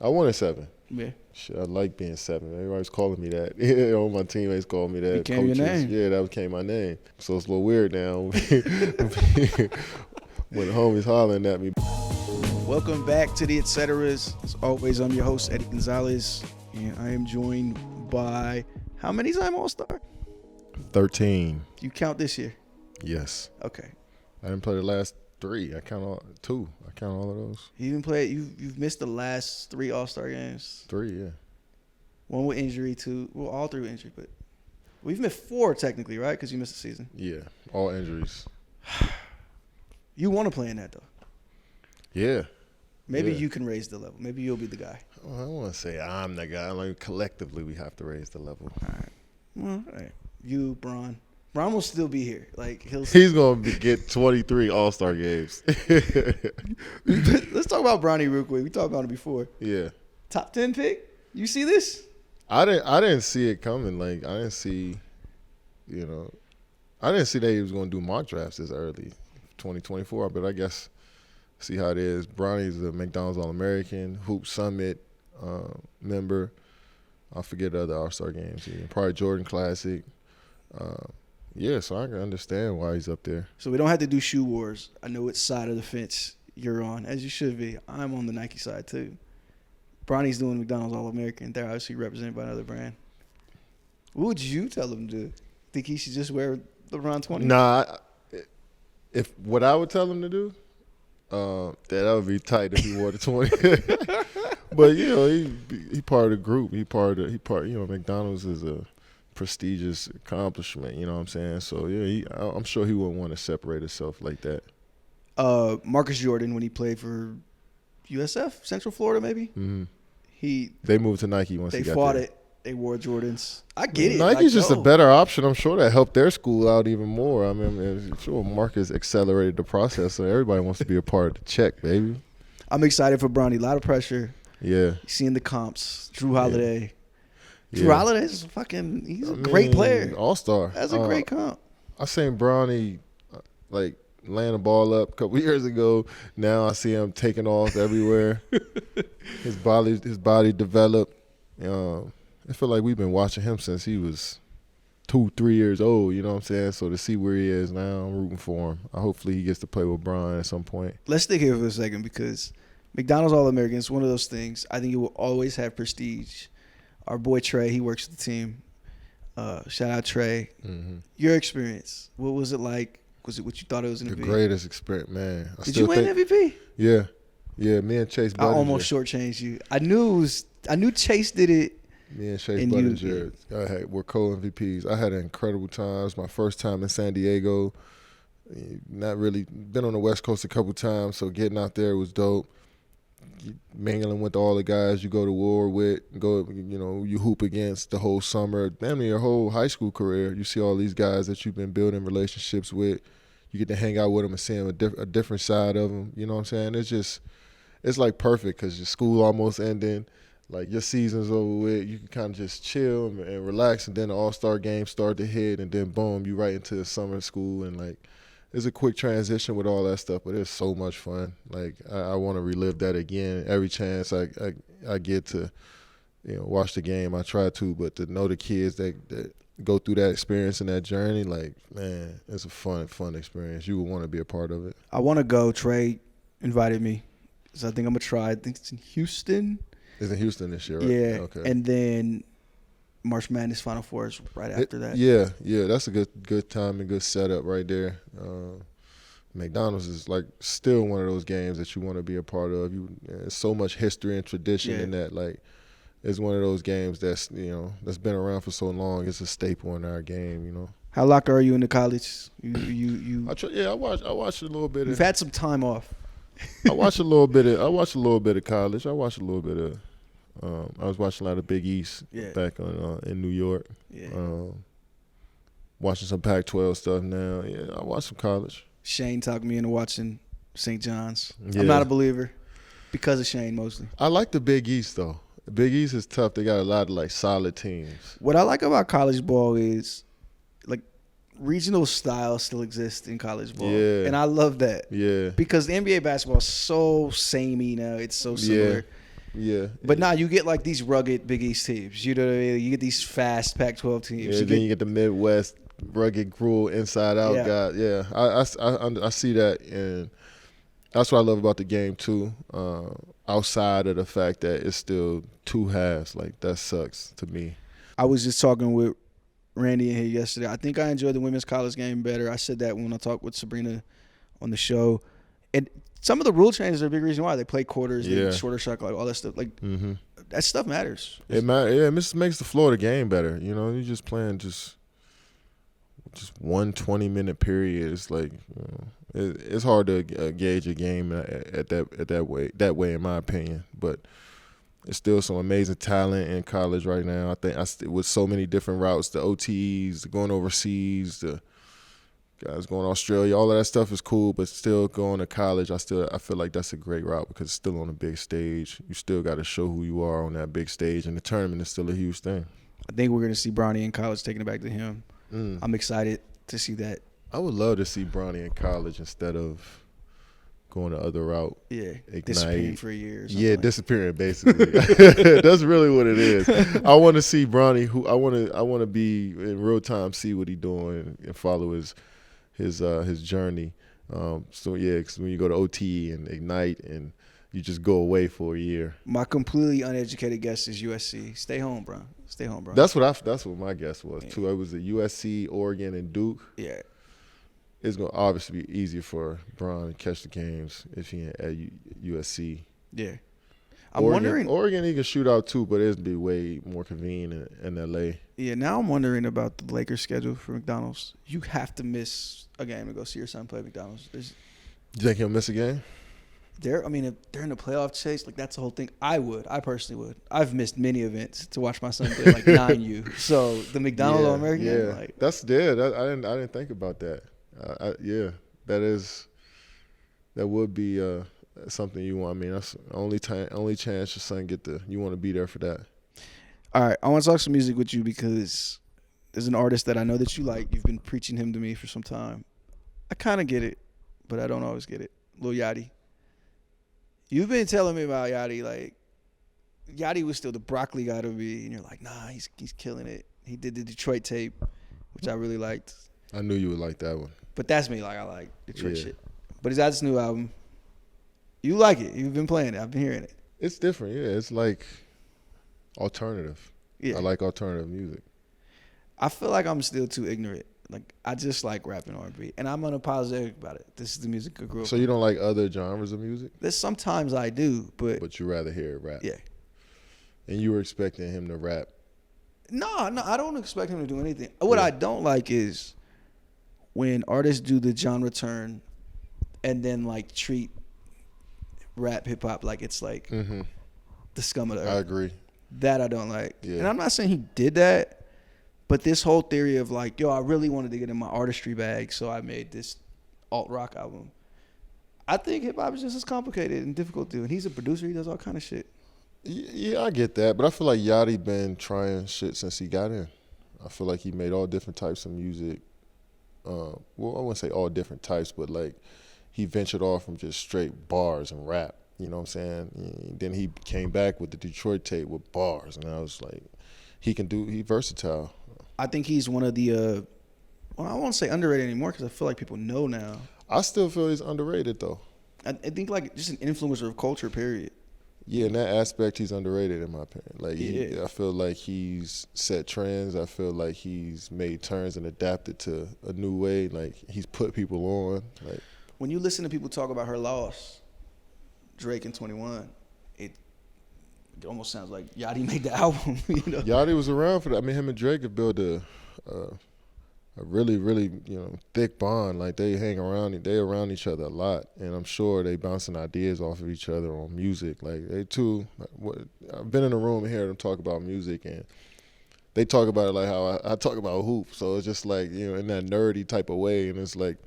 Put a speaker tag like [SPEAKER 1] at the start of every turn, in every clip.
[SPEAKER 1] I wanted 7.
[SPEAKER 2] Yeah.
[SPEAKER 1] Shit, I like being 7. Everybody's calling me that. All my teammates call me that.
[SPEAKER 2] Became your name.
[SPEAKER 1] Yeah, that became my name. So it's a little weird now when the homies hollering at me.
[SPEAKER 2] Welcome back to the Etceteras. As always, I'm your host, Eddie Gonzalez, and I am joined by how many time All-Star?
[SPEAKER 1] 13.
[SPEAKER 2] You count this year?
[SPEAKER 1] Yes.
[SPEAKER 2] Okay.
[SPEAKER 1] I didn't play the last 3. I count all 2. I count all of those.
[SPEAKER 2] You even played. You've missed the last 3 All-Star games.
[SPEAKER 1] 3, yeah.
[SPEAKER 2] One with injury, 2. Well, all 3 with injury, but we've missed 4 technically, right? Because you missed the season.
[SPEAKER 1] Yeah, all injuries.
[SPEAKER 2] You want to play in that though.
[SPEAKER 1] Yeah.
[SPEAKER 2] Maybe
[SPEAKER 1] Yeah.
[SPEAKER 2] you can raise the level. Maybe you'll be the guy.
[SPEAKER 1] Well, I don't want to say I'm the guy. Like collectively, we have to raise the level.
[SPEAKER 2] All right. Well, all right. You, Bron. Bron will still be here. Like
[SPEAKER 1] He's gonna get 23 All-Star games.
[SPEAKER 2] Let's talk about Bronny real quick. We talked about it before.
[SPEAKER 1] Yeah.
[SPEAKER 2] Top 10 pick. You see this?
[SPEAKER 1] I didn't see it coming. Like I didn't see that he was gonna do mock drafts this early, 2024. But I guess see how it is. Bronny's a McDonald's All-American, Hoop Summit member. I forget the other All-Star games. Yeah. Probably Jordan Classic. Yeah, so I can understand why he's up there.
[SPEAKER 2] So we don't have to do shoe wars. I know which side of the fence you're on, as you should be. I'm on the Nike side too. Bronny's doing McDonald's All-American. They're obviously represented by another brand. What would you tell him to do? Think he should just wear LeBron 20?
[SPEAKER 1] Nah, if what I would tell him to do, that would be tight if he wore the 20. But he part of the group. McDonald's is a prestigious accomplishment. You know what I'm saying? So yeah, I'm sure he wouldn't want to separate himself like that.
[SPEAKER 2] Marcus Jordan, when he played for USF, Central Florida, maybe.
[SPEAKER 1] Mm-hmm.
[SPEAKER 2] They
[SPEAKER 1] moved to Nike once he got there.
[SPEAKER 2] They fought it. They wore Jordans. I get it.
[SPEAKER 1] Nike's just a better option. I'm sure that helped their school out even more. I mean, I'm sure Marcus accelerated the process, so everybody wants to be a part of the check, baby.
[SPEAKER 2] I'm excited for Bronny. A lot of pressure.
[SPEAKER 1] Yeah.
[SPEAKER 2] Seeing the comps. Drew Holiday.
[SPEAKER 1] Yeah.
[SPEAKER 2] Drew Holiday's he's a great player.
[SPEAKER 1] All-star.
[SPEAKER 2] That's a great comp.
[SPEAKER 1] I seen Bronny, laying the ball up a couple years ago. Now I see him taking off everywhere. His body developed. I feel like we've been watching him since he was 2-3 years old. You know what I'm saying? So to see where he is now, I'm rooting for him. Hopefully he gets to play with Bron at some point.
[SPEAKER 2] Let's stick here for a second because McDonald's All-American is one of those things. I think it will always have prestige. Our boy Trey, he works with the team. Shout out Trey.
[SPEAKER 1] Mm-hmm.
[SPEAKER 2] Your experience, what was it like? Was it what you thought it was going to be?
[SPEAKER 1] The greatest experience, man.
[SPEAKER 2] Did you win MVP?
[SPEAKER 1] Yeah. Yeah, me and Chase Buttinger.
[SPEAKER 2] I almost shortchanged you. I knew Chase did it.
[SPEAKER 1] Me and Chase Buttinger were co-MVPs. I had an incredible time. It was my first time in San Diego. Not really been on the West Coast a couple times, so getting out there was dope. Mingling with all the guys you go to war with, you hoop against the whole summer. Damn near your whole high school career. You see all these guys that you've been building relationships with. You get to hang out with them and see a different side of them. You know what I'm saying? It's like perfect because your school almost ending. Like your season's over with, you can kind of just chill and relax, and then the All-Star game start to hit, and then boom, you right into the summer school, and it's a quick transition with all that stuff, but it's so much fun. I want to relive that again every chance I get to, watch the game. I try to, but to know the kids that go through that experience and that journey, man, it's a fun experience. You would want to be a part of it.
[SPEAKER 2] I want to go. Trey invited me, so I think I'm gonna try. I think it's in Houston.
[SPEAKER 1] It's in Houston this year, right?
[SPEAKER 2] Yeah.
[SPEAKER 1] Okay.
[SPEAKER 2] And then March Madness Final Four is right after that.
[SPEAKER 1] Yeah. That's a good time and good setup right there. McDonald's is still one of those games that you want to be a part of. There's so much history and tradition in that. It's one of those games that's been around for so long. It's a staple in our game.
[SPEAKER 2] How locked are you into college?
[SPEAKER 1] I watched a little bit.
[SPEAKER 2] You've had some time off.
[SPEAKER 1] I watched a little bit of college. I watched a little bit of. I was watching a lot of Big East back in New York.
[SPEAKER 2] Yeah.
[SPEAKER 1] Watching some Pac-12 stuff now. Yeah, I watched some college.
[SPEAKER 2] Shane talked me into watching St. John's.
[SPEAKER 1] Yeah.
[SPEAKER 2] I'm not a believer because of Shane mostly.
[SPEAKER 1] I like the Big East though. The Big East is tough. They got a lot of solid teams.
[SPEAKER 2] What I like about college ball is regional style still exists in college ball.
[SPEAKER 1] Yeah.
[SPEAKER 2] And I love that.
[SPEAKER 1] Yeah.
[SPEAKER 2] Because the NBA basketball is so samey now. It's so similar.
[SPEAKER 1] Yeah.
[SPEAKER 2] But now you get like these rugged Big East teams. You know what I mean? You get these fast Pac-12 teams.
[SPEAKER 1] Yeah, then you get the Midwest rugged, cruel, inside out guy. Yeah, I see that, and that's what I love about the game too. Outside of the fact that it's still two halves, like that sucks to me.
[SPEAKER 2] I was just talking with Randy in here yesterday. I think I enjoyed the women's college game better. I said that when I talked with Sabrina on the show. And some of the rule changes are a big reason why. They play quarters, they shorter shot clock, all that stuff. Like that stuff matters.
[SPEAKER 1] It makes the flow of the game better. You know, you're just playing just 1 20-minute period. It's like it's hard to gauge a game at that way in my opinion. But there's still some amazing talent in college right now. I think with so many different routes, the OTs, the going overseas, the guys going to Australia, all of that stuff is cool. But still going to college, I feel like that's a great route because it's still on a big stage. You still got to show who you are on that big stage, and the tournament is still a huge thing.
[SPEAKER 2] I think we're going to see Bronny in college taking it back to him. I'm excited to see that.
[SPEAKER 1] I would love to see Bronny in college instead of going the other route.
[SPEAKER 2] Yeah,
[SPEAKER 1] Ignite.
[SPEAKER 2] disappearing for a year.
[SPEAKER 1] Yeah, disappearing basically. That's really what it is. I want to see Bronny. I want to be in real time, see what he's doing, and follow his journey. So yeah, 'cause when you go to OT and Ignite and you just go away for a year.
[SPEAKER 2] My completely uneducated guess is USC. Stay home, bro. Stay home, bro.
[SPEAKER 1] That's what my guess was too. It was at USC, Oregon, and Duke.
[SPEAKER 2] Yeah.
[SPEAKER 1] It's gonna obviously be easier for Bron to catch the games if he at USC.
[SPEAKER 2] Yeah. I'm wondering.
[SPEAKER 1] Oregon, he can shoot out too, but it'd be way more convenient in LA.
[SPEAKER 2] Yeah, now I'm wondering about the Lakers' schedule for McDonald's. You have to miss a game to go see your son play McDonald's.
[SPEAKER 1] You think he'll miss a game?
[SPEAKER 2] If they're in the playoff chase, like that's the whole thing. I personally would. I've missed many events to watch my son play like 9U. So the McDonald's All-American,
[SPEAKER 1] I didn't think about that. That would be something you want. I mean, that's the only chance your son you want to be there for that.
[SPEAKER 2] All right, I want to talk some music with you because there's an artist that I know that you like. You've been preaching him to me for some time. I kind of get it, but I don't always get it. Lil Yachty. You've been telling me about Yachty, like Yachty was still the Broccoli guy to me, and you're like, nah, he's killing it. He did the Detroit tape, which I really liked.
[SPEAKER 1] I knew you would like that one.
[SPEAKER 2] But that's me, like I like Detroit shit. But he's got this new album. You like it. You've been playing it. I've been hearing it.
[SPEAKER 1] It's different, yeah. It's like alternative. Yeah. I like alternative music.
[SPEAKER 2] I feel like I'm still too ignorant. Like I just like rap and R&B, and I'm unapologetic about it. This is the music I grew up.
[SPEAKER 1] So you don't like other genres of music?
[SPEAKER 2] There's sometimes I do, but
[SPEAKER 1] you rather hear rap.
[SPEAKER 2] Yeah.
[SPEAKER 1] And you were expecting him to rap?
[SPEAKER 2] No, I don't expect him to do anything. What I don't like is when artists do the genre turn and then like treat rap hip hop like it's like the scum of the earth.
[SPEAKER 1] I agree.
[SPEAKER 2] That I don't like.
[SPEAKER 1] Yeah.
[SPEAKER 2] And I'm not saying he did that. But this whole theory of like, yo, I really wanted to get in my artistry bag, so I made this alt rock album. I think hip hop is just as complicated and difficult to do. And he's a producer; he does all kind of shit.
[SPEAKER 1] Yeah, I get that, but I feel like Yachty been trying shit since he got in. I feel like he made all different types of music. Well, I wouldn't say all different types, but like he ventured off from just straight bars and rap. You know what I'm saying? And then he came back with the Detroit tape with bars, and I was like, he's versatile.
[SPEAKER 2] I think he's one of the, I won't say underrated anymore because I feel like people know now.
[SPEAKER 1] I still feel he's underrated though.
[SPEAKER 2] I think like just an influencer of culture, period.
[SPEAKER 1] Yeah, in that aspect, he's underrated in my opinion. Like I feel like he's set trends. I feel like he's made turns and adapted to a new way. Like he's put people on. Like
[SPEAKER 2] when you listen to people talk about her loss, Drake and 21, it almost sounds like Yachty made the album. You know?
[SPEAKER 1] Yachty was around for that. I mean, him and Drake have built a really, really, thick bond. Like they hang around, they around each other a lot, and I'm sure they bouncing ideas off of each other on music. Like they too. I've been in the room and heard them talk about music, and they talk about it like how I talk about hoop. So it's just like in that nerdy type of way, and it's like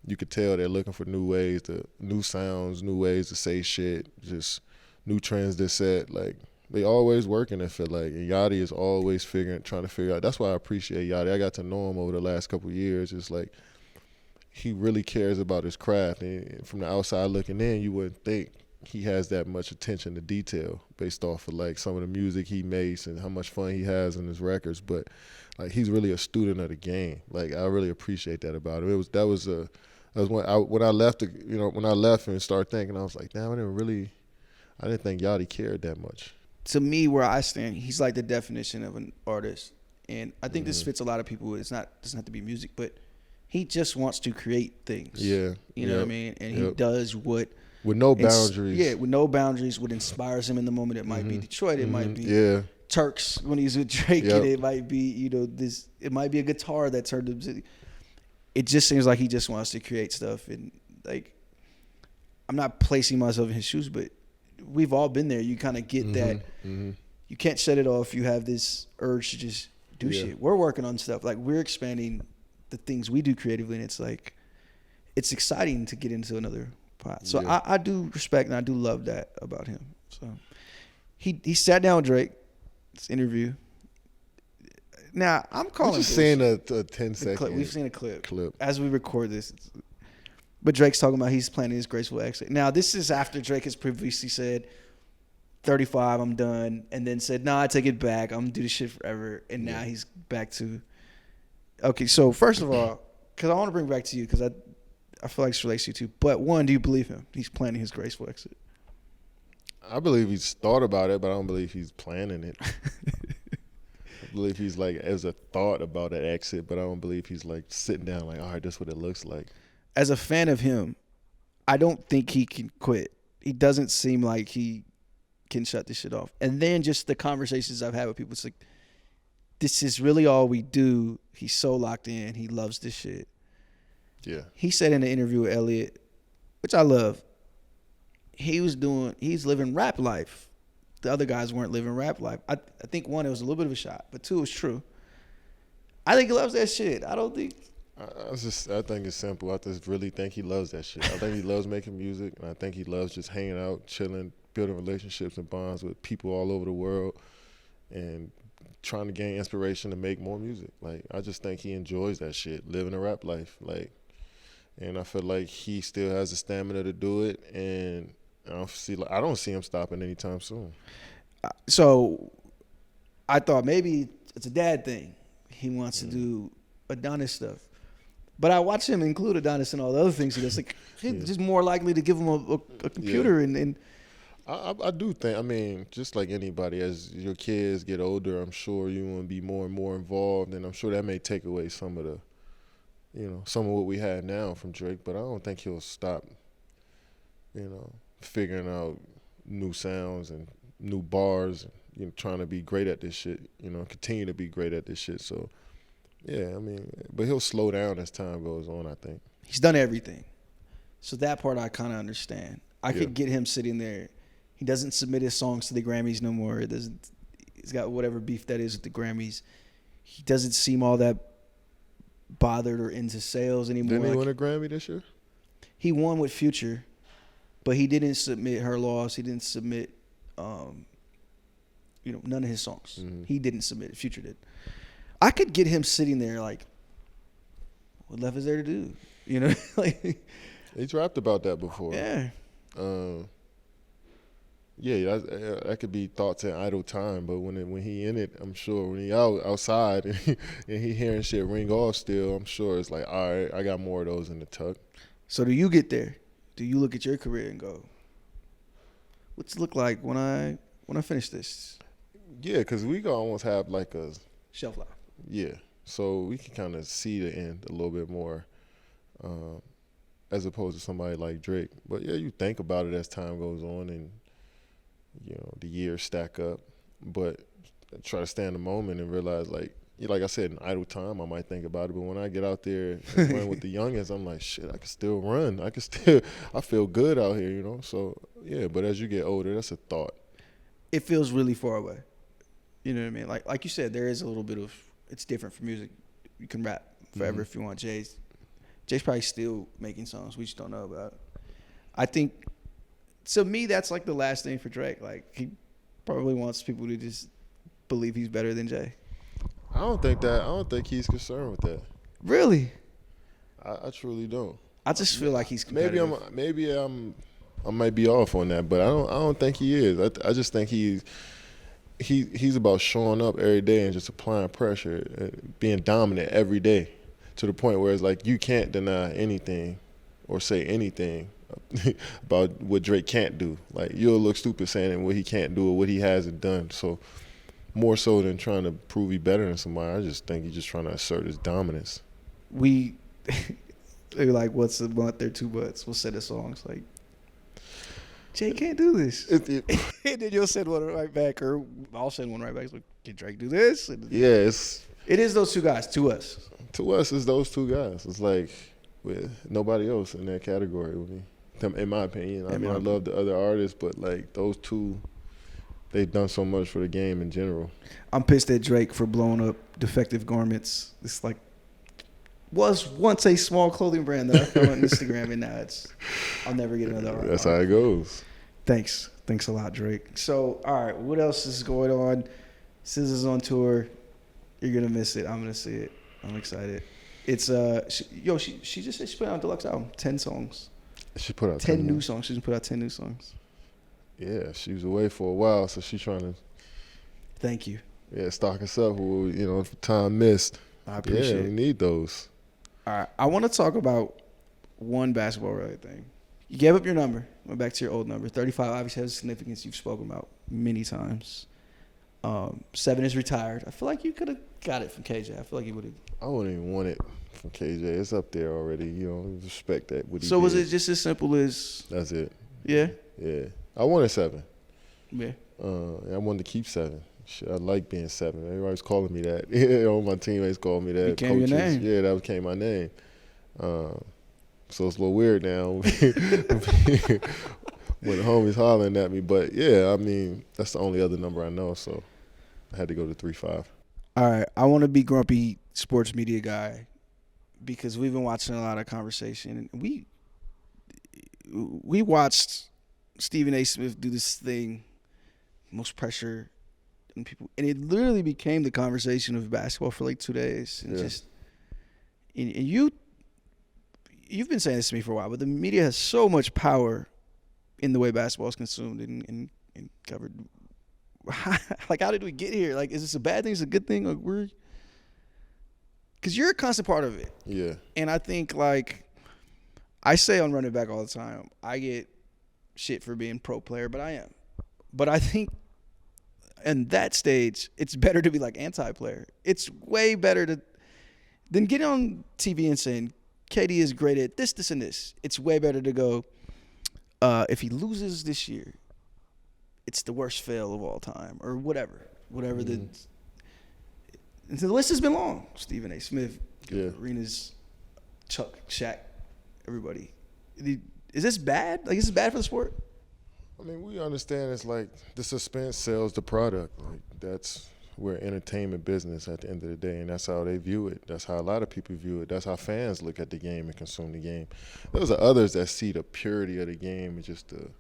[SPEAKER 1] you could tell they're looking for new ways, new sounds, new ways to say shit, just new trends to set. Like they always working. I feel like, and Yachty is always trying to figure out. That's why I appreciate Yachty. I got to know him over the last couple of years. It's like he really cares about his craft. And from the outside looking in, you wouldn't think he has that much attention to detail based off of like some of the music he makes and how much fun he has in his records. But like he's really a student of the game. Like I really appreciate that about him. That was when I left and started thinking, I was like, damn, I didn't think Yachty cared that much.
[SPEAKER 2] To me, where I stand, he's like the definition of an artist, and I think this fits a lot of people. Doesn't have to be music, but he just wants to create things.
[SPEAKER 1] Yeah,
[SPEAKER 2] you know what I mean, and he does what
[SPEAKER 1] with no boundaries.
[SPEAKER 2] Yeah, with no boundaries. What inspires him in the moment? It might be Detroit. It might be Turks when he's with Drake, and it might be this. It might be a guitar that turned him. It just seems like he just wants to create stuff, and like I'm not placing myself in his shoes, but we've all been there. You kind of get that. You can't shut it off. You have this urge to just do shit. We're working on stuff. Like we're expanding the things we do creatively, and it's like it's exciting to get into another pot. So I do respect and I do love that about him. So he sat down with Drake, this interview. Now I'm calling.
[SPEAKER 1] We're just seeing a 10-second
[SPEAKER 2] clip. We've seen a clip as we record this. But Drake's talking about he's planning his graceful exit. Now this is after Drake has previously said, 35, I'm done, and then said, nah, I take it back. I'm gonna do this shit forever. And now he's back to. Okay, so first of all, because I want to bring it back to you, because I feel like this relates to you too. But one, do you believe him? He's planning his graceful exit.
[SPEAKER 1] I believe he's thought about it, but I don't believe he's planning it. I believe he's like as a thought about an exit, but I don't believe he's like sitting down like, all right, that's what it looks like.
[SPEAKER 2] As a fan of him, I don't think he can quit. He doesn't seem like he can shut this shit off. And then just the conversations I've had with people, it's like, this is really all we do. He's so locked in. He loves this shit.
[SPEAKER 1] Yeah.
[SPEAKER 2] He said in the interview with Elliot, which I love, he's living rap life. The other guys weren't living rap life. I think one, it was a little bit of a shot, but two, it was true. I think he loves that shit. I
[SPEAKER 1] think it's simple. I just really think he loves that shit. I think he loves making music, and I think he loves just hanging out, chilling, building relationships and bonds with people all over the world, and trying to gain inspiration to make more music. Like I just think he enjoys that shit, living a rap life. Like, and I feel like he still has the stamina to do it, and I don't see him stopping anytime soon.
[SPEAKER 2] So I thought maybe it's a dad thing. He wants to do Adonis stuff. But I watch him include Adonis and all the other things he does. Like, he's just more likely to give him a computer. And
[SPEAKER 1] I do think, I mean, just like anybody, as your kids get older, I'm sure you want to be more and more involved. And I'm sure that may take away some of what we had now from Drake. But I don't think he'll stop, figuring out new sounds and new bars and, trying to be great at this shit, continue to be great at this shit. So, yeah, I mean, but he'll slow down as time goes on, I think.
[SPEAKER 2] He's done everything. So that part I kind of understand. I could get him sitting there. He doesn't submit his songs to the Grammys no more. He's got whatever beef that is with the Grammys. He doesn't seem all that bothered or into sales anymore.
[SPEAKER 1] Didn't he win a Grammy this year?
[SPEAKER 2] He won with Future, but he didn't submit Her Loss. He didn't submit, none of his songs. Mm-hmm. He didn't submit it. Future did. I could get him sitting there like, what left is there to do? Like
[SPEAKER 1] he's rapped about that before.
[SPEAKER 2] Yeah.
[SPEAKER 1] That could be thoughts in idle time, but when he in it, I'm sure when he outside and he hearing shit ring off still, I'm sure it's like, all right, I got more of those in the tuck.
[SPEAKER 2] So do you get there? Do you look at your career and go, what's it look like when I finish this?
[SPEAKER 1] Yeah, because we gonna almost have like a
[SPEAKER 2] shelf life.
[SPEAKER 1] Yeah, so we can kind of see the end a little bit more, as opposed to somebody like Drake. But yeah, you think about it as time goes on and the years stack up. But I try to stay in the moment and realize, like I said, in idle time I might think about it. But when I get out there and run with the youngins, I'm like, shit, I can still run. I feel good out here, So yeah, but as you get older, that's a thought.
[SPEAKER 2] It feels really far away. You know what I mean? Like you said, there is a little bit of. It's different for music. You can rap forever if you want. Jay's probably still making songs we just don't know about. I think, to me, that's like the last thing for Drake. Like, he probably wants people to just believe he's better than Jay.
[SPEAKER 1] I don't think he's concerned with that.
[SPEAKER 2] Really?
[SPEAKER 1] I truly don't.
[SPEAKER 2] I just feel like he's competitive.
[SPEAKER 1] Maybe I'm I might be off on that, but I don't think he is. I just think he's about showing up every day and just applying pressure, being dominant every day, to the point where it's like you can't deny anything or say anything about what Drake can't do. Like, you'll look stupid saying what he can't do or what he hasn't done. So more so than trying to prove he's better than somebody, I just think he's just trying to assert his dominance.
[SPEAKER 2] They're like, what's a month or 2 months? We'll set a song. It's like, Jay can't do this. And then you'll send one right back, or I'll send one right back. It's like, can Drake do this? And
[SPEAKER 1] yeah,
[SPEAKER 2] it is those two guys to us.
[SPEAKER 1] To us, it's those two guys. It's like with nobody else in that category with me, in my opinion. I mean, I love the other artists, but like those two, they've done so much for the game in general.
[SPEAKER 2] I'm pissed at Drake for blowing up Defective Garments. It's like, was once a small clothing brand that I found on Instagram, and now I'll never get another art.
[SPEAKER 1] That's how it goes.
[SPEAKER 2] Thanks a lot, Drake. So, all right, what else is going on? SZA's on tour. You're gonna miss it. I'm gonna see it. I'm excited. It's she just said she put out a deluxe album, 10 songs.
[SPEAKER 1] She put out
[SPEAKER 2] 10 new songs. She's put out 10 new songs.
[SPEAKER 1] Yeah, she was away for a while, so she's trying to.
[SPEAKER 2] Thank you.
[SPEAKER 1] Yeah, stock us up. Time missed.
[SPEAKER 2] I appreciate it.
[SPEAKER 1] We need those.
[SPEAKER 2] All right, I want to talk about one basketball-related thing. You gave up your number, went back to your old number. 35 obviously has significance you've spoken about many times. 7 is retired. I feel like you could have got it from KJ. I feel like you would have.
[SPEAKER 1] I wouldn't even want it from KJ. It's up there already. Respect that.
[SPEAKER 2] So was it just as simple as?
[SPEAKER 1] That's it.
[SPEAKER 2] Yeah.
[SPEAKER 1] Yeah. I wanted 7.
[SPEAKER 2] Yeah.
[SPEAKER 1] I wanted to keep 7. Shit, I like being 7. Everybody's calling me that. All my teammates called me that.
[SPEAKER 2] Became your name.
[SPEAKER 1] Yeah, that became my name. So it's a little weird now when the homies hollering at me. But yeah, I mean, that's the only other number I know. So I had to go to 3-5.
[SPEAKER 2] All right, I want to be grumpy sports media guy because we've been watching a lot of conversation. We watched Stephen A. Smith do this thing, most pressure on people, and it literally became the conversation of basketball for like 2 days. And and you've been saying this to me for a while, but the media has so much power in the way basketball is consumed and covered. Like, how did we get here? Like, is this a bad thing? Is it a good thing? Like, because you're a constant part of it.
[SPEAKER 1] Yeah.
[SPEAKER 2] And I think, like, I say on Running Back all the time, I get shit for being pro player, but I am. But I think in that stage, it's better to be like anti-player. It's way better than getting on TV and saying, KD is great at this, this, and this. It's way better to go, if he loses this year, it's the worst fail of all time, or whatever. And so the list has been long. Stephen A. Smith, Arenas, Chuck, Shaq, everybody. Is this bad? Like, is this bad for the sport?
[SPEAKER 1] I mean, we understand it's like the suspense sells the product. Like, that's we're entertainment business at the end of the day, and that's how they view it. That's how a lot of people view it. That's how fans look at the game and consume the game. Those are others that see the purity of the game and just the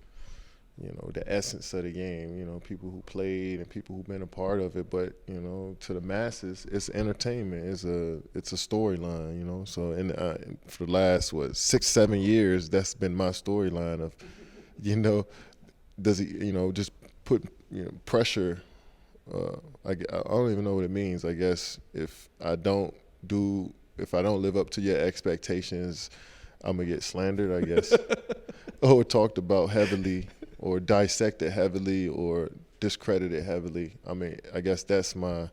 [SPEAKER 1] essence of the game. People who played and people who've been a part of it. But to the masses, it's entertainment. It's a storyline. So for the last 6-7 years, that's been my storyline of, does he just put pressure. I don't even know what it means. I guess if I don't live up to your expectations, I'm gonna get slandered, I guess, or talked about heavily, or dissected heavily, or discredited heavily. I mean, I guess that's my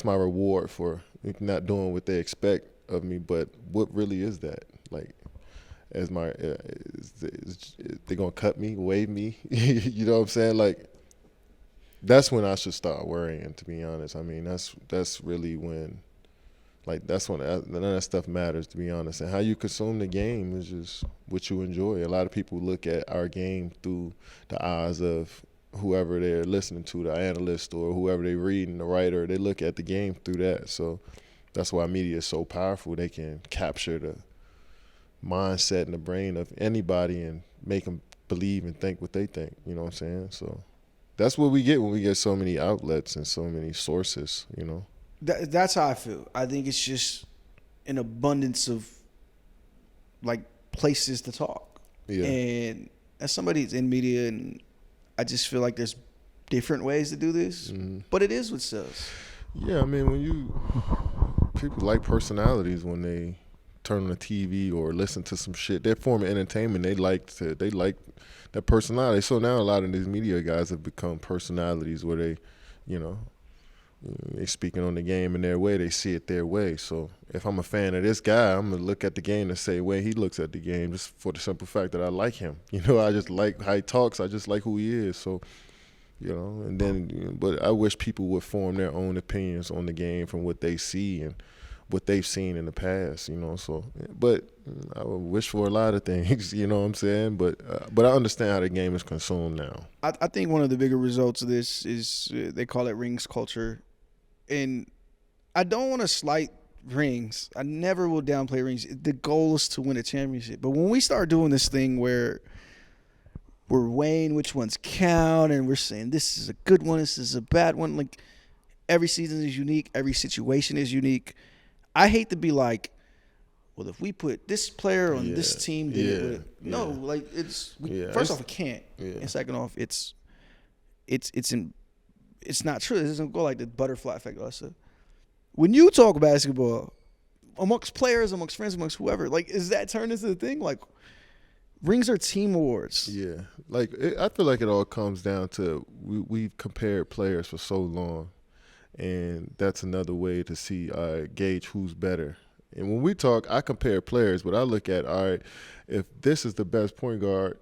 [SPEAKER 1] reward for not doing what they expect of me. But what really is that? Like, as they gonna cut me, wave me? You know what I'm saying? Like, that's when I should start worrying, to be honest. I mean, that's really when, like, that's when none of that stuff matters, to be honest. And how you consume the game is just what you enjoy. A lot of people look at our game through the eyes of whoever they're listening to, the analyst or whoever they're reading, the writer. They look at the game through that. So that's why media is so powerful. They can capture the mindset and the brain of anybody and make them believe and think what they think. You know what I'm saying? So that's what we get when we get so many outlets and so many sources,
[SPEAKER 2] That's how I feel. I think it's just an abundance of, like, places to talk.
[SPEAKER 1] Yeah.
[SPEAKER 2] And as somebody that's in media, and I just feel like there's different ways to do this, but it is what sells.
[SPEAKER 1] Yeah, I mean, people like personalities when they turn on the TV or listen to some shit. Their form of entertainment, they like that personality. So now a lot of these media guys have become personalities where they, you know, they speaking on the game in their way. They see it their way. So if I'm a fan of this guy, I'm gonna look at the game the same way he looks at the game, just for the simple fact that I like him. You know, I just like how he talks. I just like who he is. So, you know, and then, but I wish people would form their own opinions on the game from what they see and what they've seen in the past, you know. So, but I would wish for a lot of things, you know what I'm saying? But I understand how the game is consumed now.
[SPEAKER 2] I think one of the bigger results of this is they call it rings culture. And I don't want to slight rings. I never will downplay rings. The goal is to win a championship. But when we start doing this thing where we're weighing which ones count and we're saying this is a good one, this is a bad one, like every season is unique, every situation is unique. I hate to be like, well, if we put this player on this team, then it would. No, like first off, it can't, and second off, it's not true. It doesn't go like the butterfly effect. Also, when you talk basketball amongst players, amongst friends, amongst whoever, like, is that turned into the thing? Like, rings are team awards.
[SPEAKER 1] Yeah, like I feel like it all comes down to we've compared players for so long. And that's another way to see, gauge who's better. And when we talk, I compare players, but I look at, all right, if this is the best point guard,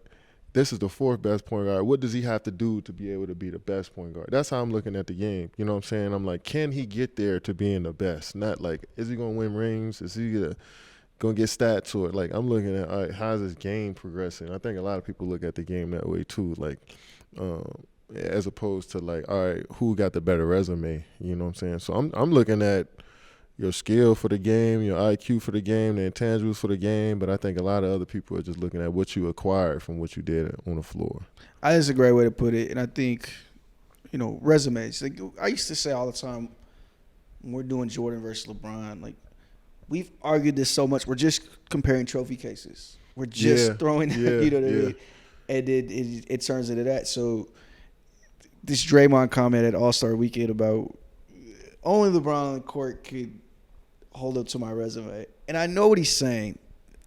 [SPEAKER 1] this is the fourth best point guard, what does he have to do to be able to be the best point guard? That's how I'm looking at the game. You know what I'm saying? I'm like, can he get there to being the best? Not like, is he going to win rings? Is he going to get stats or like, I'm looking at, all right, how's his game progressing? I think a lot of people look at the game that way too. Like, as opposed to like, all right, who got the better resume? You know what I'm saying? So I'm looking at your skill for the game, your IQ for the game, the intangibles for the game. But I think a lot of other people are just looking at what you acquired from what you did on the floor.
[SPEAKER 2] I think it's a great way to put it. And I think, you know, resumes. Like, I used to say all the time when we're doing Jordan versus LeBron, like, we've argued this so much. We're just comparing trophy cases. We're just throwing, you know what I mean? And it turns into that. So this Draymond comment at All-Star Weekend about only LeBron on the court could hold up to my resume. And I know what he's saying.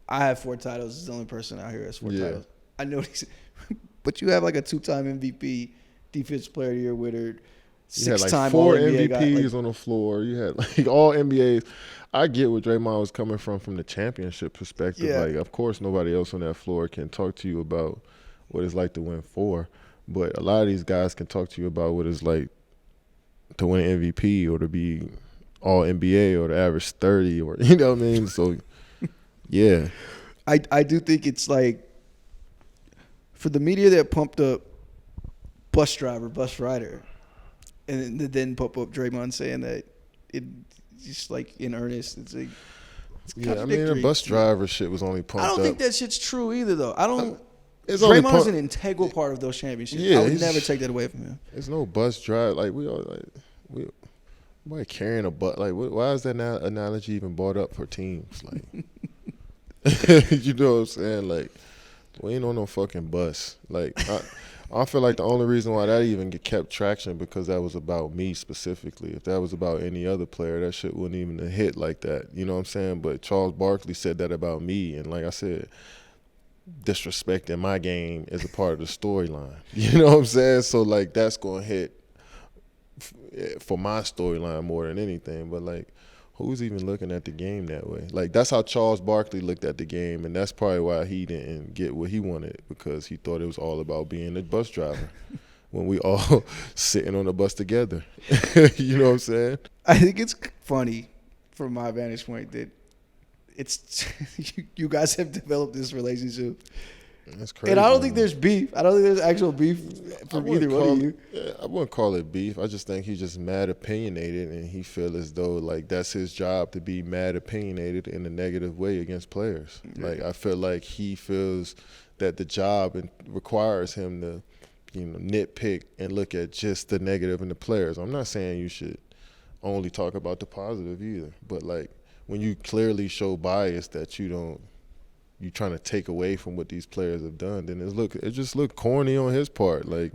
[SPEAKER 2] I have 4 titles. He's the only person out here who has 4 titles. I know what he's saying. But you have like a 2-time MVP, Defensive Player of the Year winner, 6-time
[SPEAKER 1] All-NBA
[SPEAKER 2] All-NBA
[SPEAKER 1] MVPs
[SPEAKER 2] guy. Like,
[SPEAKER 1] on the floor. You had like all NBAs. I get where Draymond was coming from the championship perspective.
[SPEAKER 2] Yeah.
[SPEAKER 1] Like, of course, nobody else on that floor can talk to you about what it's like to win 4. But a lot of these guys can talk to you about what it's like to win an MVP or to be all NBA or to average 30 or, you know what I mean? So, yeah.
[SPEAKER 2] I do think it's like, for the media that pumped up bus driver, bus rider, and then pump up Draymond saying that it just like in earnest, it's like, it's
[SPEAKER 1] I mean, the bus driver shit was only pumped up.
[SPEAKER 2] I don't think that shit's true either, though. I don't.
[SPEAKER 1] Draymond
[SPEAKER 2] is an integral part of those championships. I would never take that away from him.
[SPEAKER 1] There's no bus drive. Like, why carrying a bus? Like, why is that analogy even brought up for teams? Like, you know what I'm saying? Like, we ain't on no fucking bus. Like, I feel like the only reason why that even kept traction because that was about me specifically. If that was about any other player, that shit wouldn't even have hit like that. You know what I'm saying? But Charles Barkley said that about me, and like I said, disrespecting my game is a part of the storyline. You know what I'm saying? So, like, that's going to hit for my storyline more than anything. But, like, who's even looking at the game that way? Like, that's how Charles Barkley looked at the game, and that's probably why he didn't get what he wanted, because he thought it was all about being a bus driver when we all sitting on the bus together. You know what I'm saying?
[SPEAKER 2] I think it's funny from my vantage point that it's you guys have developed this relationship.
[SPEAKER 1] That's crazy.
[SPEAKER 2] And I don't think there's beef. I don't think there's actual beef from either one of you.
[SPEAKER 1] I wouldn't call it beef. I just think he's just mad opinionated, and he feels as though like that's his job to be mad opinionated in a negative way against players. Yeah. Like, I feel like he feels that the job requires him to, you know, nitpick and look at just the negative in the players. I'm not saying you should only talk about the positive either, but like, when you clearly show bias that you don't you trying to take away from what these players have done, then it just look corny on his part. Like,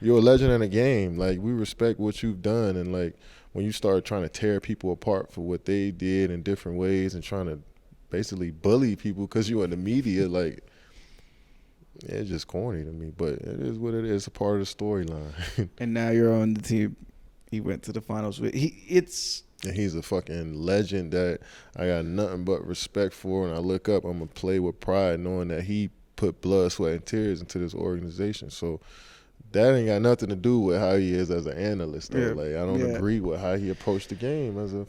[SPEAKER 1] you're a legend in a game. Like, we respect what you've done, and like when you start trying to tear people apart for what they did in different ways and trying to basically bully people because you're in the media, like, it's just corny to me. But it is what it is. It's a part of the storyline.
[SPEAKER 2] And now you're on the team he went to the finals with.
[SPEAKER 1] And he's a fucking legend that I got nothing but respect for. And I look up, I'm going to play with pride knowing that he put blood, sweat, and tears into this organization. So that ain't got nothing to do with how he is as an analyst, though.
[SPEAKER 2] Yeah.
[SPEAKER 1] Like, I don't agree with how he approached the game as a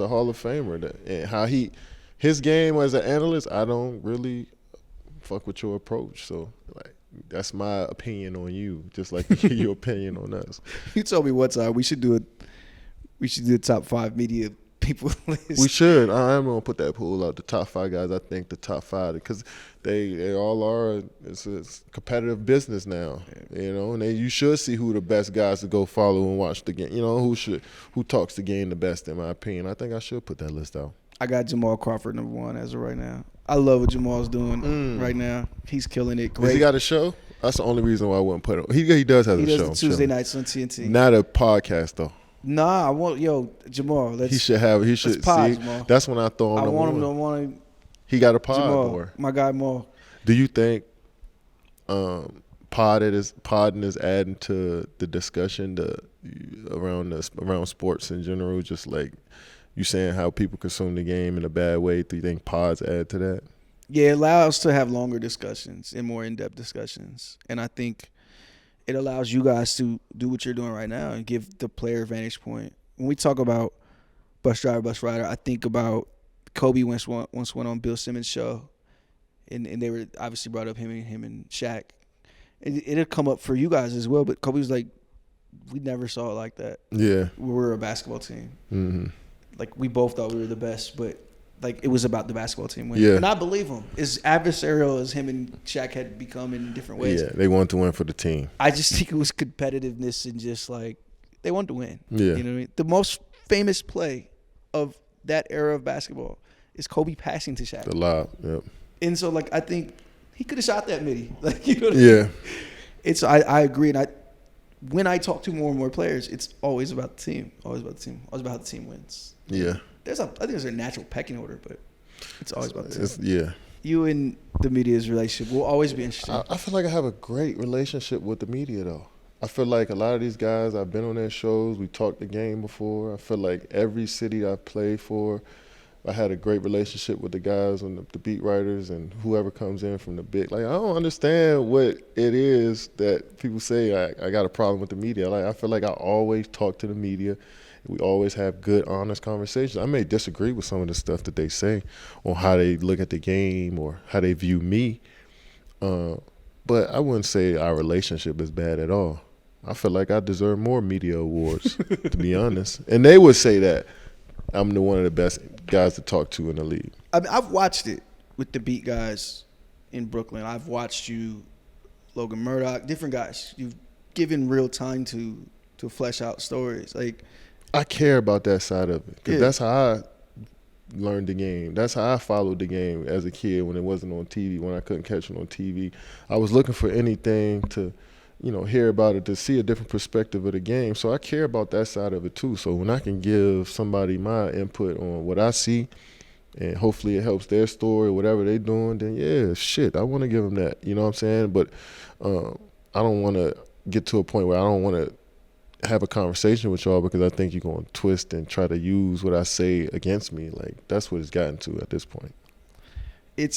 [SPEAKER 1] Hall of Famer. And how his game as an analyst, I don't really fuck with your approach. So, like, that's my opinion on you, just like your opinion on us.
[SPEAKER 2] You told me one time we should do the top 5 media people list.
[SPEAKER 1] We should. I am gonna put that pool out. The top 5 guys. I think the top 5 because they all are. It's competitive business now, you know. And you should see who the best guys to go follow and watch the game. You know who talks the game the best. In my opinion, I think I should put that list out.
[SPEAKER 2] I got Jamal Crawford number 1 as of right now. I love what Jamal's doing right now. He's killing it. Great.
[SPEAKER 1] Does he got a show? That's the only reason why I wouldn't put it. He does have a show.
[SPEAKER 2] He does the Tuesday nights on TNT.
[SPEAKER 1] Not a podcast though.
[SPEAKER 2] Nah, I want Jamal.
[SPEAKER 1] He should
[SPEAKER 2] pod,
[SPEAKER 1] see.
[SPEAKER 2] Jamal.
[SPEAKER 1] That's when I throw him.
[SPEAKER 2] I want him to want him.
[SPEAKER 1] He got a pod.
[SPEAKER 2] Jamal,
[SPEAKER 1] or
[SPEAKER 2] my guy Maul.
[SPEAKER 1] Do you think podding is adding to the discussion around sports in general? Just like you saying how people consume the game in a bad way. Do you think pods add to that?
[SPEAKER 2] Yeah, it allows us to have longer discussions and more in-depth discussions. And I think it allows you guys to do what you're doing right now and give the player vantage point. When we talk about bus driver, bus rider, I think about Kobe once went on Bill Simmons' show, and they were obviously brought up him and Shaq. It'll come up for you guys as well, but Kobe was like, we never saw it like that.
[SPEAKER 1] Yeah.
[SPEAKER 2] We were a basketball team.
[SPEAKER 1] Mm-hmm.
[SPEAKER 2] Like, we both thought we were the best, but like, it was about the basketball team winning.
[SPEAKER 1] Yeah.
[SPEAKER 2] And I believe him. As adversarial as him and Shaq had become in different ways.
[SPEAKER 1] Yeah, they wanted to win for the team.
[SPEAKER 2] I just think it was competitiveness and just like, they wanted to win.
[SPEAKER 1] Yeah.
[SPEAKER 2] You know what I mean? The most famous play of that era of basketball is Kobe passing to Shaq.
[SPEAKER 1] The lob, yep.
[SPEAKER 2] And so, like, I think he could have shot that midi. Like, you know what I mean? I agree. And when I talk to more and more players, it's always about the team. Always about the team. Always about how the team wins.
[SPEAKER 1] Yeah.
[SPEAKER 2] I think there's a natural pecking order, but it's always about the team.
[SPEAKER 1] Yeah.
[SPEAKER 2] You and the media's relationship will always be interesting.
[SPEAKER 1] I feel like I have a great relationship with the media, though. I feel like a lot of these guys, I've been on their shows. We talked the game before. I feel like every city I played for, I had a great relationship with the guys and the beat writers and whoever comes in from the big. Like, I don't understand what it is that people say I got a problem with the media. Like, I feel like I always talk to the media. We always have good, honest conversations. I may disagree with some of the stuff that they say on how they look at the game or how they view me, but I wouldn't say our relationship is bad at all. I feel like I deserve more media awards, to be honest. And they would say that I'm one of the best guys to talk to in the league.
[SPEAKER 2] I mean, I've watched it with the beat guys in Brooklyn. I've watched you, Logan Murdoch, different guys. You've given real time to flesh out stories. Like,
[SPEAKER 1] I care about that side of it because that's how I learned the game. That's how I followed the game as a kid when it wasn't on TV, when I couldn't catch it on TV. I was looking for anything to, hear about it, to see a different perspective of the game. So I care about that side of it too. So when I can give somebody my input on what I see and hopefully it helps their story, whatever they're doing, then I want to give them that. You know what I'm saying? But I don't want to get to a point where I don't want to have a conversation with y'all because I think you're going to twist and try to use what I say against me. Like, that's what it's gotten to at this point.
[SPEAKER 2] I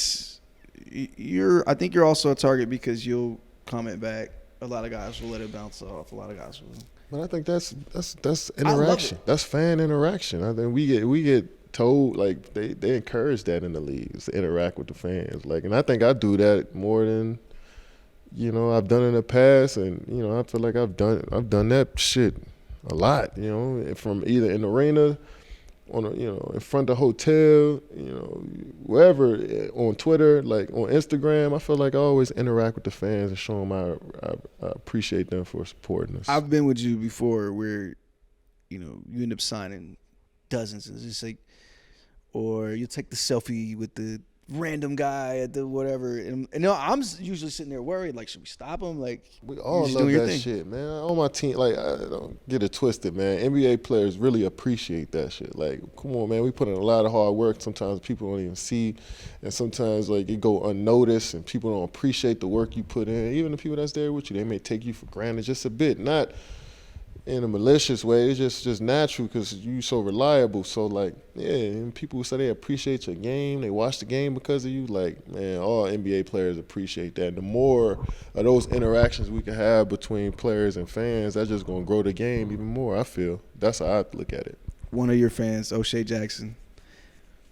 [SPEAKER 2] think you're also a target because you'll comment back. A lot of guys will let it bounce off. A lot of guys will.
[SPEAKER 1] But I think that's interaction. That's fan interaction. I think we get told, like, they encourage that in the league, to interact with the fans. Like, and I think I do that more than I've done in the past, and I feel like I've done that shit a lot. From either in the arena, in front of the hotel, wherever, on Twitter, like on Instagram. I feel like I always interact with the fans and show them I appreciate them for supporting us.
[SPEAKER 2] I've been with you before where, you end up signing dozens. It's just like, or you take the selfie with the random guy at the whatever. And no, I'm usually sitting there worried, like, should we stop him? Like,
[SPEAKER 1] We
[SPEAKER 2] you're
[SPEAKER 1] all
[SPEAKER 2] just
[SPEAKER 1] love
[SPEAKER 2] doing your
[SPEAKER 1] that
[SPEAKER 2] thing.
[SPEAKER 1] shit, man. On my team, like, I don't get it twisted, man. NBA players really appreciate that shit. Like, come on, man. We put in a lot of hard work. Sometimes people don't even see, and sometimes like it go unnoticed, and people don't appreciate the work you put in. Even the people that's there with you, they may take you for granted just a bit, not in a malicious way. It's just natural because you so reliable. So like, yeah, and people say they appreciate your game, they watch the game because of you. Like, man, all NBA players appreciate that. And the more of those interactions we can have between players and fans, that's just gonna grow the game even more. I feel that's how I look at it.
[SPEAKER 2] One of your fans, O'Shea Jackson,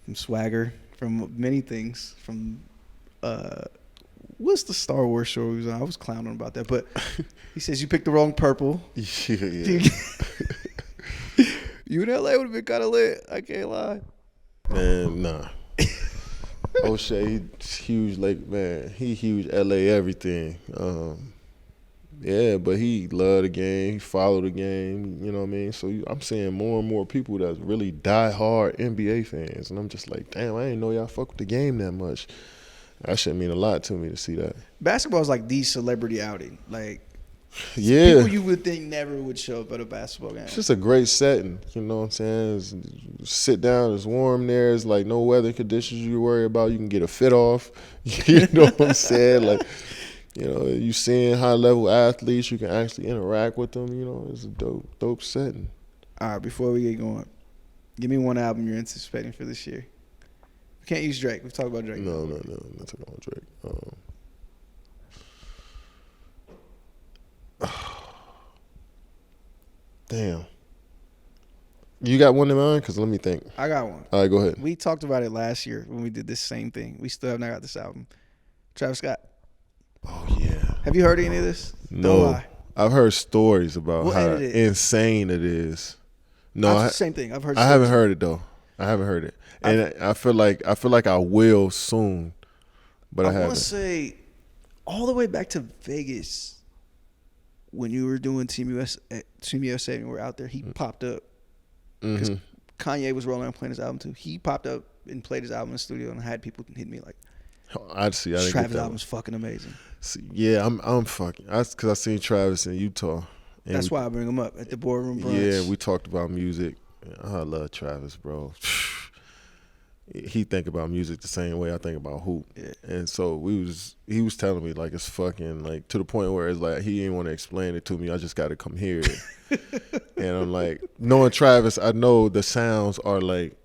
[SPEAKER 2] from Swagger, from many things, from what's the Star Wars show he was on? I was clowning about that, but he says you picked the wrong purple.
[SPEAKER 1] Yeah.
[SPEAKER 2] You in LA would have been kind of lit. I can't lie.
[SPEAKER 1] Man, nah. O'Shea, huge, like, man, he huge LA everything. Yeah, but he loved the game. He followed the game. You know what I mean? So I'm seeing more and more people that's really die-hard NBA fans, and I'm just like, damn, I didn't know y'all fuck with the game that much. That should mean a lot to me to see that.
[SPEAKER 2] Basketball is like the celebrity outing. Like,
[SPEAKER 1] Yeah.
[SPEAKER 2] people you would think never would show up at a basketball game.
[SPEAKER 1] It's just a great setting, you know what I'm saying? Sit down, it's warm there. It's like no weather conditions you worry about. You can get a fit off. You know what I'm saying? Like, you know, you seeing high-level athletes. You can actually interact with them. You know, it's a dope setting.
[SPEAKER 2] All right, before we get going, give me one album you're anticipating for this year. We can't use Drake. We've talked about Drake.
[SPEAKER 1] No. I'm not talking about Drake. Damn. You got one in mind? Because let me think.
[SPEAKER 2] I got one.
[SPEAKER 1] All right, go ahead.
[SPEAKER 2] We talked about it last year when we did this same thing. We still have not got this album. Travis Scott.
[SPEAKER 1] Oh, yeah.
[SPEAKER 2] Have you heard any of this? Don't
[SPEAKER 1] No.
[SPEAKER 2] lie.
[SPEAKER 1] I've heard stories about
[SPEAKER 2] We'll
[SPEAKER 1] how
[SPEAKER 2] edit it.
[SPEAKER 1] insane it is. No,
[SPEAKER 2] Same thing. I've heard.
[SPEAKER 1] I haven't
[SPEAKER 2] stories.
[SPEAKER 1] heard it though. I haven't heard it, and I feel like I will soon, but I
[SPEAKER 2] I want
[SPEAKER 1] haven't.
[SPEAKER 2] to say, all the way back to Vegas, when you were doing Team USA and we were out there, he popped up because Kanye was rolling and playing his album too. He popped up and played his album in the studio and had people hit me like,
[SPEAKER 1] I'd see. I didn't get
[SPEAKER 2] Travis'
[SPEAKER 1] that
[SPEAKER 2] album's fucking amazing.
[SPEAKER 1] See, yeah, I'm fucking. Because I seen Travis in Utah. And
[SPEAKER 2] That's why I bring him up at the Boardroom brunch.
[SPEAKER 1] Yeah, we talked about music. I love Travis, bro. He think about music the same way I think about hoop.
[SPEAKER 2] Yeah.
[SPEAKER 1] And so he was telling me like it's fucking like to the point where it's like he didn't want to explain it to me. I just got to come hear it. And I'm like, knowing Travis, I know the sounds are like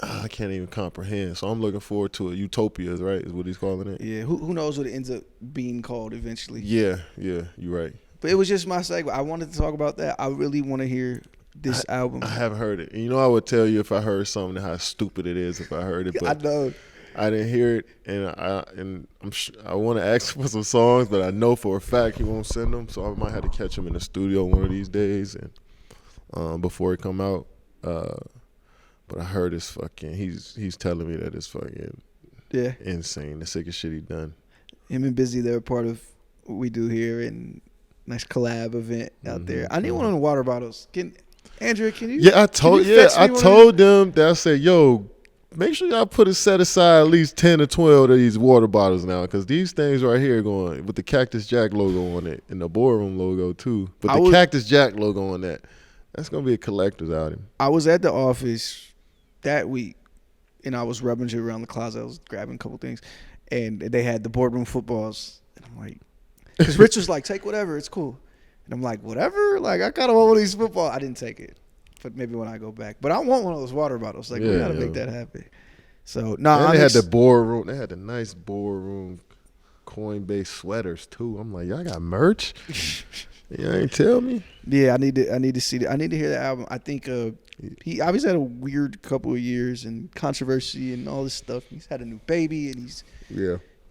[SPEAKER 1] I can't even comprehend. So I'm looking forward to it. Utopias, right? Is what he's calling it.
[SPEAKER 2] Yeah, who knows what it ends up being called eventually.
[SPEAKER 1] Yeah, you're right.
[SPEAKER 2] But it was just my segue. I wanted to talk about that. I really want to hear this album.
[SPEAKER 1] I haven't heard it. And you know, I would tell you if I heard something how stupid it is if I heard it. But
[SPEAKER 2] I know.
[SPEAKER 1] I didn't hear it, and I want to ask for some songs, but I know for a fact he won't send them. So I might have to catch him in the studio one of these days, and before it come out. But I heard it's fucking. He's telling me that it's fucking insane. The sickest shit he done.
[SPEAKER 2] Him and Busy, they're part of what we do here, and nice collab event out there. I need one of the water bottles. Andrea, can you?
[SPEAKER 1] Yeah, I told them that I said, yo, make sure y'all put a set aside at least 10 or 12 of these water bottles now, because these things right here going with the Cactus Jack logo on it and the Boardroom logo too. But the Cactus Jack logo on that's gonna be a collector's item.
[SPEAKER 2] I was at the office that week, and I was rummaging around the closet. I was grabbing a couple things, and they had the Boardroom footballs, and I'm like, because Rich was like, take whatever, it's cool. And I'm like, whatever? Like, I kind of want one of these footballs. I didn't take it, but maybe when I go back. But I want one of those water bottles. Like, we got to make that happen. So,
[SPEAKER 1] they had the Boardroom. They had the nice Boardroom Coinbase sweaters, too. I'm like, y'all got merch? You ain't tell me?
[SPEAKER 2] Yeah, I need to see that. I need to hear the album. I think he obviously had a weird couple of years and controversy and all this stuff. He's had a new baby, and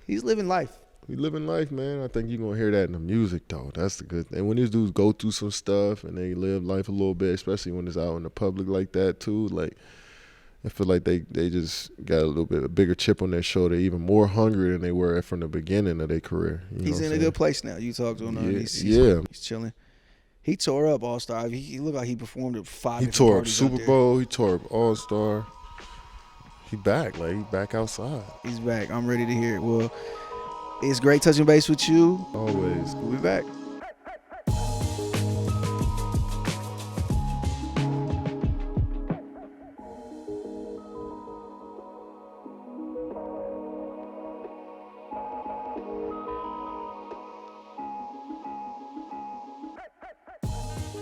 [SPEAKER 2] he's living life.
[SPEAKER 1] We living life, man. I think you're going to hear that in the music, though. That's the good thing. When these dudes go through some stuff and they live life a little bit, especially when it's out in the public like that, too, like, I feel like they just got a little bit a bigger chip on their shoulder, even more hungry than they were from the beginning of their career.
[SPEAKER 2] He's in a good place now. You talk to him. He's chilling. He tore up All-Star. He looked like he performed at 5 different parties.
[SPEAKER 1] He tore up Super Bowl. He tore up All-Star. He back. Like, he back outside.
[SPEAKER 2] He's back. I'm ready to hear it. Well, it's great touching base with you.
[SPEAKER 1] Always.
[SPEAKER 2] We'll be back.